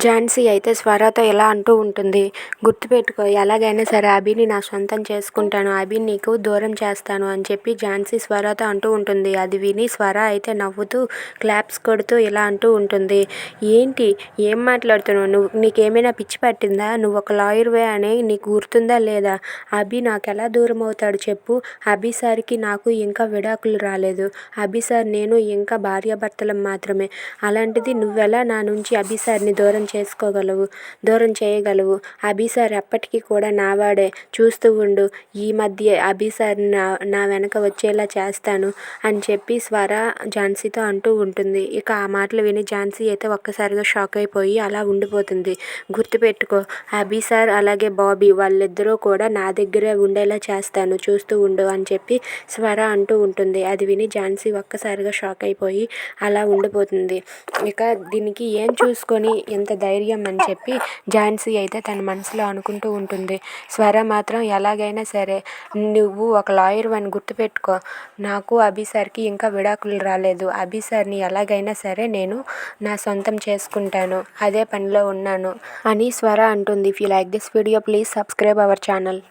ఝాన్సీ అయితే స్వరతో ఇలా అంటూ ఉంటుంది. గుర్తుపెట్టుకో, ఎలాగైనా సరే అభిని నా సొంతం చేసుకుంటాను, అభిని నీకు దూరం చేస్తాను అని చెప్పి ఝాన్సీ స్వరతో అంటూ ఉంటుంది. అది విని స్వర అయితే నవ్వుతూ క్లాప్స్ కొడుతూ ఇలా అంటూ ఉంటుంది. ఏంటి, ఏం మాట్లాడుతున్నావు నువ్వు? నీకేమైనా పిచ్చి పట్టిందా? నువ్వు ఒక లాయర్వే అని నీకు గుర్తుందా లేదా? అభి నాకు ఎలా దూరం అవుతాడు చెప్పు? అభి సార్కి నాకు ఇంకా విడాకులు రాలేదు. అభి సార్ నేను ఇంకా భార్యాభర్తలం మాత్రమే. అలాంటిది నువ్వెలా నా నుంచి అభి సార్ని దూరం చేయగలవు? అభి సార్ ఎప్పటికీ కూడా నావాడే, చూస్తూ ఉండు. ఈ మధ్య అభి సార్ని నా వెనక వచ్చేలా చేస్తాను అని చెప్పి స్వర ఝాన్సీతో అంటూ ఉంటుంది. ఇక ఆ మాటలు విని ఝాన్సీ అయితే ఒక్కసారిగా షాక్ అయిపోయి అలా ఉండిపోతుంది. గుర్తుపెట్టుకో, అభి సార్ అలాగే బాబీ వాళ్ళిద్దరూ కూడా నా దగ్గరే ఉండేలా చేస్తాను, చూస్తూ ఉండు అని చెప్పి స్వర అంటూ ఉంటుంది. అది విని ఝాన్సీ ఒక్కసారిగా షాక్ అయిపోయి అలా ఉండిపోతుంది. ఇక దీనికి ఏం చూసుకొని ఎంత ధైర్యం అని చెప్పి ఝాన్సీ అయితే తన మనసులో అనుకుంటూ ఉంటుంది. స్వర మాత్రం ఎలాగైనా సరే నువ్వు ఒక లాయర్ అని గుర్తుపెట్టుకో, నాకు అభి సార్కి ఇంకా విడాకులు రాలేదు, అభి సార్ని ఎలాగైనా సరే నేను నా సొంతం చేసుకుంటాను, అదే పనిలో ఉన్నాను అని స్వర అంటుంది. If you like this video please subscribe our channel.